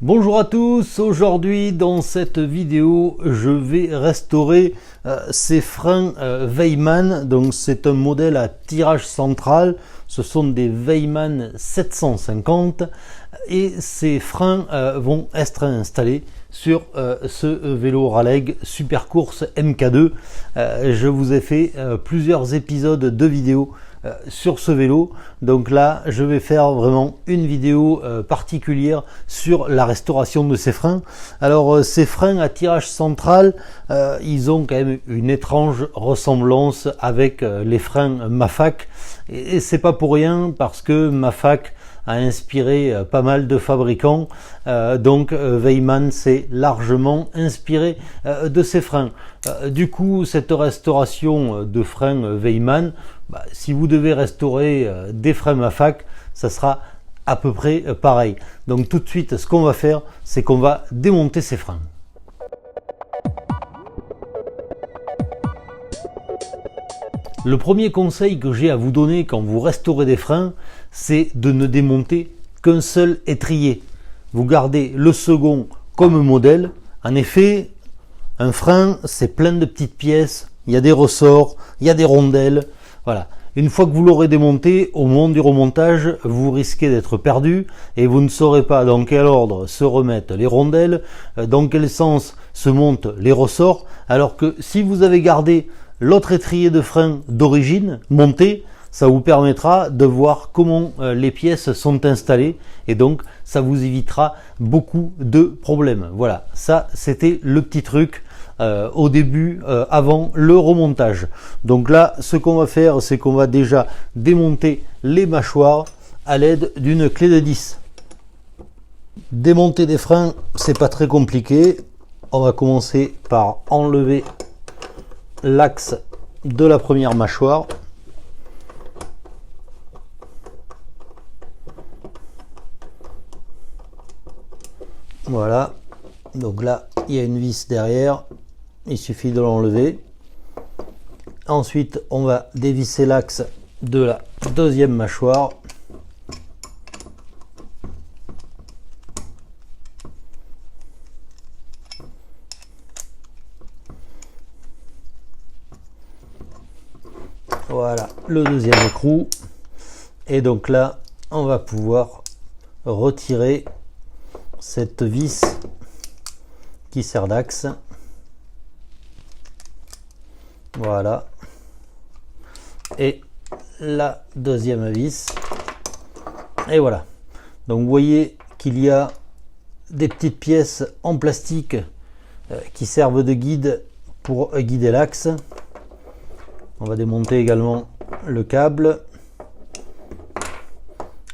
Bonjour à tous, aujourd'hui dans cette vidéo je vais restaurer ces freins Weimann. Donc c'est un modèle à tirage central, ce sont des Weimann 750 et ces freins vont être installés sur ce vélo Raleigh Supercourse MK2. Je vous ai fait plusieurs épisodes de vidéos sur ce vélo, donc là je vais faire vraiment une vidéo particulière sur la restauration de ces freins. Alors ces freins à tirage central, ils ont quand même une étrange ressemblance avec les freins Mafac, et c'est pas pour rien parce que Mafac a inspiré pas mal de fabricants, donc Weimann s'est largement inspiré de ces freins. Du coup, cette restauration de freins Weimann, si vous devez restaurer des freins Mafac, ça sera à peu près pareil. Donc tout de suite, ce qu'on va faire, c'est qu'on va démonter ces freins. Le premier conseil que j'ai à vous donner quand vous restaurez des freins, c'est de ne démonter qu'un seul étrier. Vous gardez le second comme modèle. En effet, un frein, c'est plein de petites pièces. Il y a des ressorts, il y a des rondelles. Voilà. Une fois que vous l'aurez démonté, au moment du remontage, vous risquez d'être perdu et vous ne saurez pas dans quel ordre se remettent les rondelles, dans quel sens se montent les ressorts. Alors que si vous avez gardé l'autre étrier de frein d'origine monté, ça vous permettra de voir comment les pièces sont installées et donc ça vous évitera beaucoup de problèmes. Voilà, ça c'était le petit truc au début, avant le remontage. Donc là, ce qu'on va faire, c'est qu'on va déjà démonter les mâchoires à l'aide d'une clé de 10. Démonter des freins, c'est pas très compliqué. On va commencer par enlever l'axe de la première mâchoire. Voilà, donc là il y a une vis derrière, il suffit de l'enlever. Ensuite on va dévisser l'axe de la deuxième mâchoire. Voilà le deuxième écrou, et donc là on va pouvoir retirer cette vis qui sert d'axe. Voilà, et la deuxième vis, et voilà. Donc vous voyez qu'il y a des petites pièces en plastique qui servent de guide pour guider l'axe. On va démonter également le câble.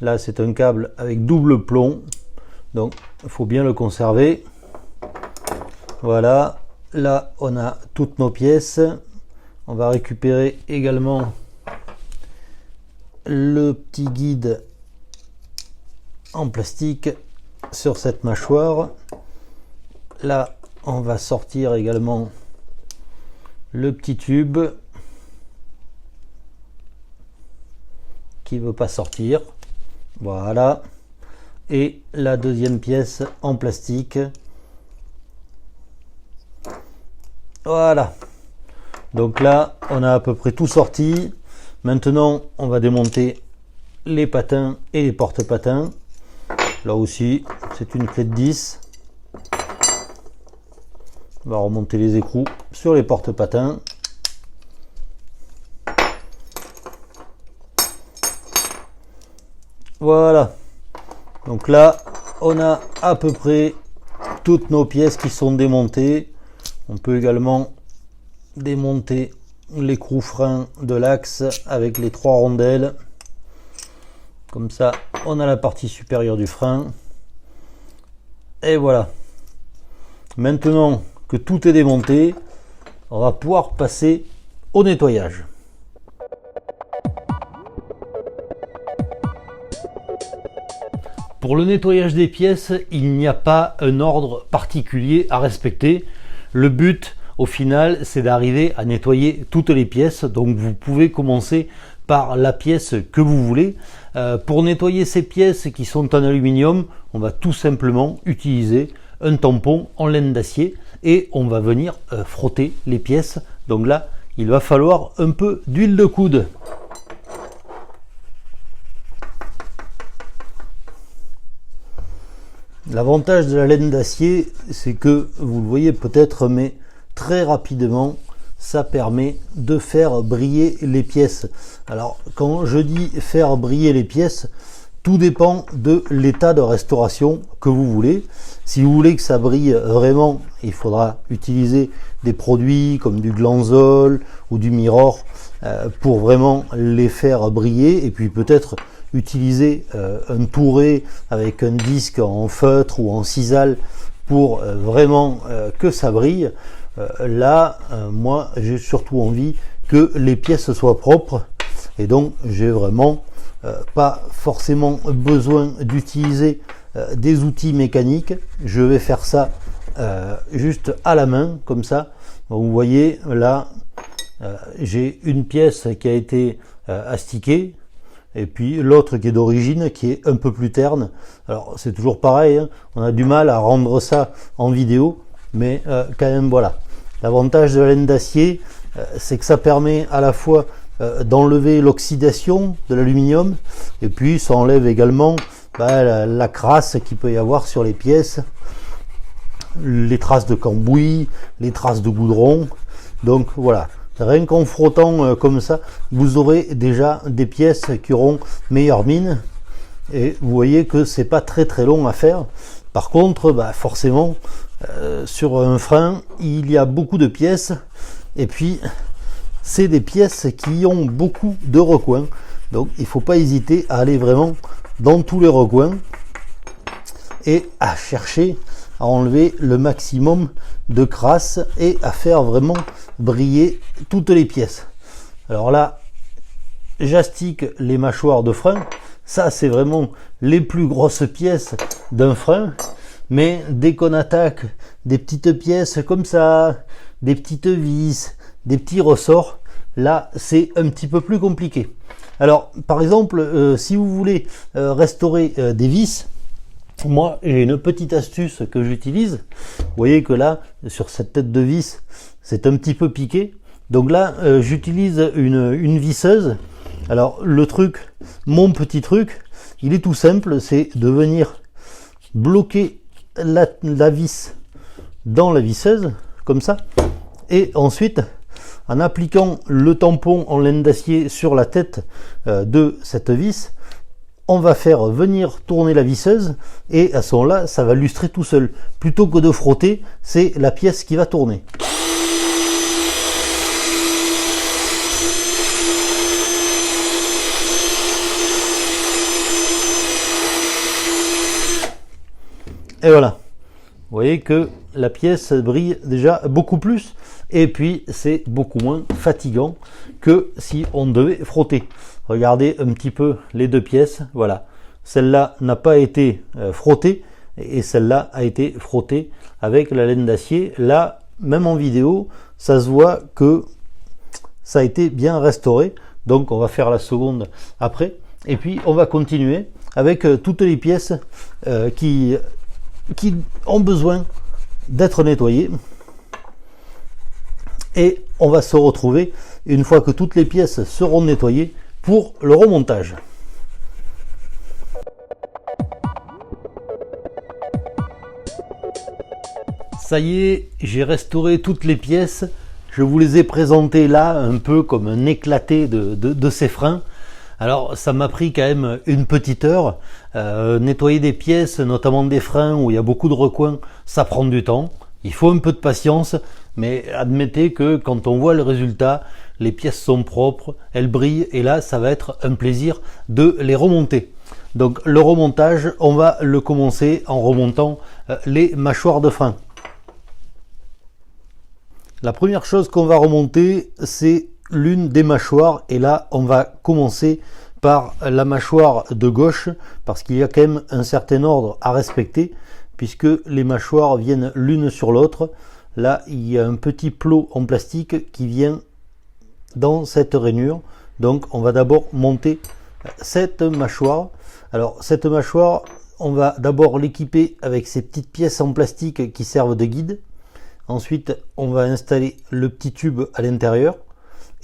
Là c'est un câble avec double plomb, donc il faut bien le conserver. Voilà, là on a toutes nos pièces. On va récupérer également le petit guide en plastique sur cette mâchoire. Là on va sortir également le petit tube qui ne veut pas sortir. Voilà, et la deuxième pièce en plastique. Voilà, donc là on a à peu près tout sorti. Maintenant on va démonter les patins et les porte-patins. Là aussi c'est une clé de 10. On va remonter les écrous sur les porte-patins. Voilà, donc là on a à peu près toutes nos pièces qui sont démontées. On peut également démonter l'écrou frein de l'axe avec les 3 rondelles. Comme ça on a la partie supérieure du frein, et voilà. Maintenant que tout est démonté, on va pouvoir passer au nettoyage. Pour le nettoyage des pièces, il n'y a pas un ordre particulier à respecter. Le but, au final, c'est d'arriver à nettoyer toutes les pièces. Donc vous pouvez commencer par la pièce que vous voulez. Pour nettoyer ces pièces qui sont en aluminium, on va tout simplement utiliser un tampon en laine d'acier et on va venir frotter les pièces. Donc là, il va falloir un peu d'huile de coude. L'avantage de la laine d'acier, c'est que vous le voyez peut-être, mais très rapidement, ça permet de faire briller les pièces. Alors, quand je dis faire briller les pièces, tout dépend de l'état de restauration que vous voulez. Si vous voulez que ça brille vraiment, il faudra utiliser des produits comme du Glanzol ou du Mirror pour vraiment les faire briller, et puis peut-être utiliser un touret avec un disque en feutre ou en sisal pour vraiment que ça brille. Là, moi, j'ai surtout envie que les pièces soient propres, et donc j'ai vraiment pas forcément besoin d'utiliser des outils mécaniques. Je vais faire ça juste à la main, comme ça. Donc, vous voyez, là, j'ai une pièce qui a été astiquée, et puis l'autre qui est d'origine, qui est un peu plus terne. Alors c'est toujours pareil, hein, on a du mal à rendre ça en vidéo, mais quand même voilà. L'avantage de la laine d'acier, c'est que ça permet à la fois d'enlever l'oxydation de l'aluminium, et puis ça enlève également la crasse qu'il peut y avoir sur les pièces, les traces de cambouis, les traces de goudron. Donc voilà. Rien qu'en frottant comme ça, vous aurez déjà des pièces qui auront meilleure mine, et vous voyez que c'est pas très long à faire. Par contre, forcément, sur un frein, il y a beaucoup de pièces, et puis c'est des pièces qui ont beaucoup de recoins, donc il faut pas hésiter à aller vraiment dans tous les recoins et à chercher à enlever le maximum de crasse et à faire vraiment briller toutes les pièces. Alors là, j'astique les mâchoires de frein. Ça, c'est vraiment les plus grosses pièces d'un frein. Mais dès qu'on attaque des petites pièces comme ça, des petites vis, des petits ressorts, là, c'est un petit peu plus compliqué. Alors, par exemple, si vous voulez restaurer des vis, moi, j'ai une petite astuce que j'utilise. Vous voyez que là, sur cette tête de vis, c'est un petit peu piqué. Donc là, j'utilise une visseuse. Alors, le truc, mon petit truc, il est tout simple, c'est de venir bloquer la vis dans la visseuse, comme ça. Et ensuite, en appliquant le tampon en laine d'acier sur la tête de cette vis, on va faire venir tourner la visseuse, et à ce moment-là, ça va lustrer tout seul. Plutôt que de frotter, c'est la pièce qui va tourner. Et voilà. Vous voyez que la pièce brille déjà beaucoup plus, et puis c'est beaucoup moins fatigant que si on devait frotter. Regardez un petit peu les deux pièces, voilà. Celle-là n'a pas été frottée, et celle-là a été frottée avec la laine d'acier. Là, même en vidéo, ça se voit que ça a été bien restauré. Donc on va faire la seconde après, et puis on va continuer avec toutes les pièces qui ont besoin d'être nettoyées, et on va se retrouver une fois que toutes les pièces seront nettoyées pour le remontage. Ça y est, j'ai restauré toutes les pièces. Je vous les ai présentées là un peu comme un éclaté de ces freins. Alors ça m'a pris quand même une petite heure. Nettoyer des pièces, notamment des freins où il y a beaucoup de recoins, ça prend du temps. Il faut un peu de patience, mais admettez que quand on voit le résultat, les pièces sont propres, elles brillent, et là ça va être un plaisir de les remonter. Donc le remontage, on va le commencer en remontant les mâchoires de frein. La première chose qu'on va remonter, c'est l'une des mâchoires, et là on va commencer par la mâchoire de gauche, parce qu'il y a quand même un certain ordre à respecter, puisque les mâchoires viennent l'une sur l'autre. Là il y a un petit plot en plastique qui vient dans cette rainure, Donc on va d'abord monter cette mâchoire. Alors cette mâchoire, on va d'abord l'équiper avec ces petites pièces en plastique qui servent de guide. Ensuite on va installer le petit tube à l'intérieur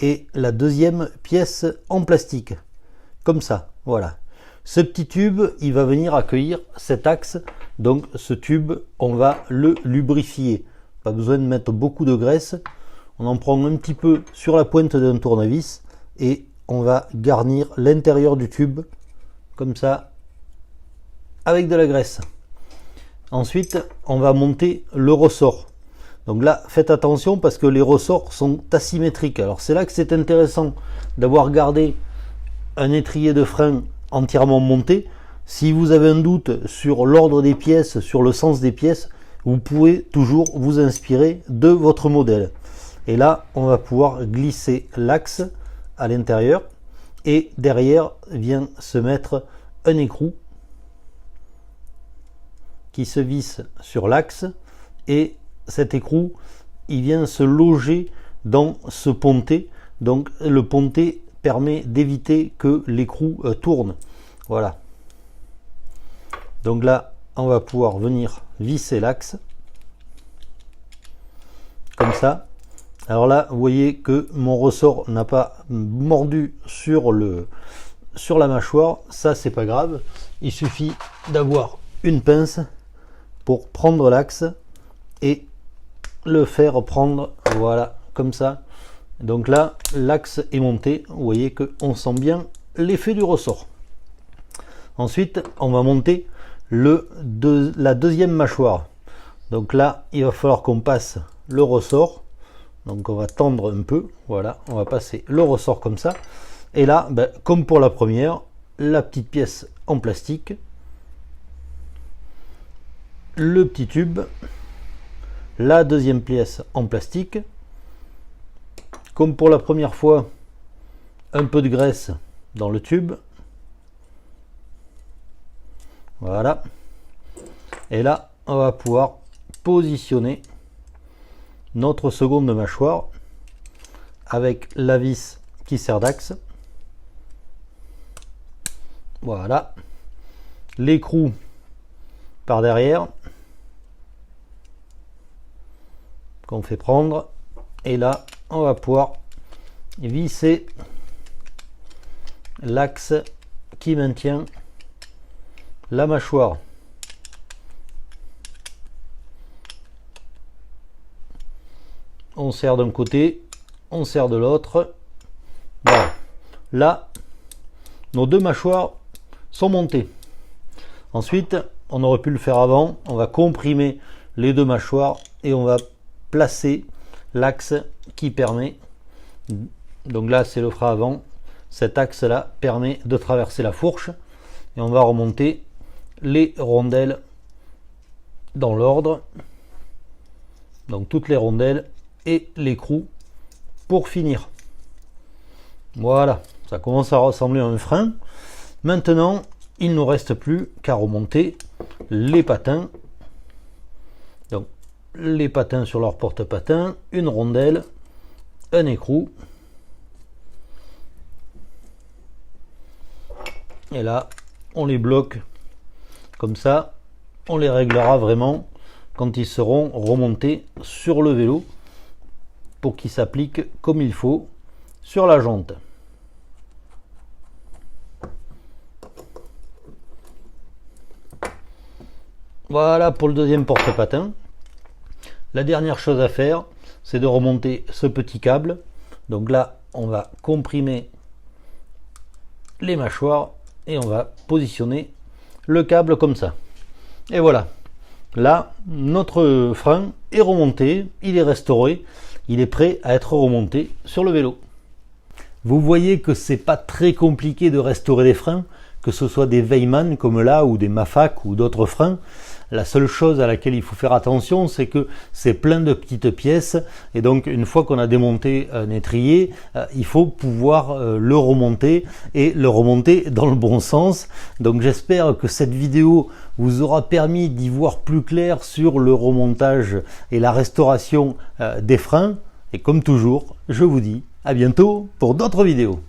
et la deuxième pièce en plastique, comme ça, voilà. Ce petit tube, il va venir accueillir cet axe. Donc ce tube, on va le lubrifier. Pas besoin de mettre beaucoup de graisse. On en prend un petit peu sur la pointe d'un tournevis et on va garnir l'intérieur du tube, comme ça, avec de la graisse. Ensuite, on va monter le ressort. Donc là, faites attention parce que les ressorts sont asymétriques. Alors c'est là que c'est intéressant d'avoir gardé un étrier de frein entièrement monté. Si vous avez un doute sur l'ordre des pièces, sur le sens des pièces, vous pouvez toujours vous inspirer de votre modèle. Et là, on va pouvoir glisser l'axe à l'intérieur et derrière vient se mettre un écrou qui se visse sur l'axe et cet écrou, il vient se loger dans ce pontet. Donc le pontet permet d'éviter que l'écrou tourne. Voilà. Donc là, on va pouvoir venir visser l'axe. Comme ça. Alors là, vous voyez que mon ressort n'a pas mordu sur la mâchoire. Ça, c'est pas grave. Il suffit d'avoir une pince pour prendre l'axe et le faire prendre, voilà, comme ça. Donc là, l'axe est monté. Vous voyez qu'on sent bien l'effet du ressort. Ensuite, on va monter la deuxième mâchoire. Donc là, il va falloir qu'on passe le ressort. Donc on va tendre un peu. Voilà, on va passer le ressort comme ça. Et là, comme pour la première, la petite pièce en plastique, le petit tube, la deuxième pièce en plastique. Comme pour la première fois, un peu de graisse dans le tube. Voilà. Et là, on va pouvoir positionner notre seconde mâchoire avec la vis qui sert d'axe. Voilà. L'écrou par derrière qu'on fait prendre. Et là, on va pouvoir visser l'axe qui maintient la mâchoire. On serre d'un côté, on serre de l'autre. Voilà. Là, nos deux mâchoires sont montées. Ensuite, on aurait pu le faire avant. On va comprimer les deux mâchoires et on va placer l'axe qui permet, donc là c'est le frein avant, cet axe là permet de traverser la fourche et on va remonter les rondelles dans l'ordre, donc toutes les rondelles et l'écrou pour finir. Voilà, ça commence à ressembler à un frein. Maintenant il ne nous reste plus qu'à remonter les patins. Donc les patins sur leur porte-patins, une rondelle, un écrou. Et là, on les bloque comme ça. On les réglera vraiment quand ils seront remontés sur le vélo pour qu'ils s'appliquent comme il faut sur la jante. Voilà pour le deuxième porte-patin. La dernière chose à faire, c'est de remonter ce petit câble. Donc là, on va comprimer les mâchoires et on va positionner le câble comme ça. Et voilà. Là, notre frein est remonté, il est restauré, il est prêt à être remonté sur le vélo. Vous voyez que c'est pas très compliqué de restaurer les freins, que ce soit des Weimann comme là ou des Mafach ou d'autres freins. La seule chose à laquelle il faut faire attention, c'est que c'est plein de petites pièces et donc une fois qu'on a démonté un étrier, il faut pouvoir le remonter et le remonter dans le bon sens. Donc j'espère que cette vidéo vous aura permis d'y voir plus clair sur le remontage et la restauration des freins. Et comme toujours, je vous dis à bientôt pour d'autres vidéos.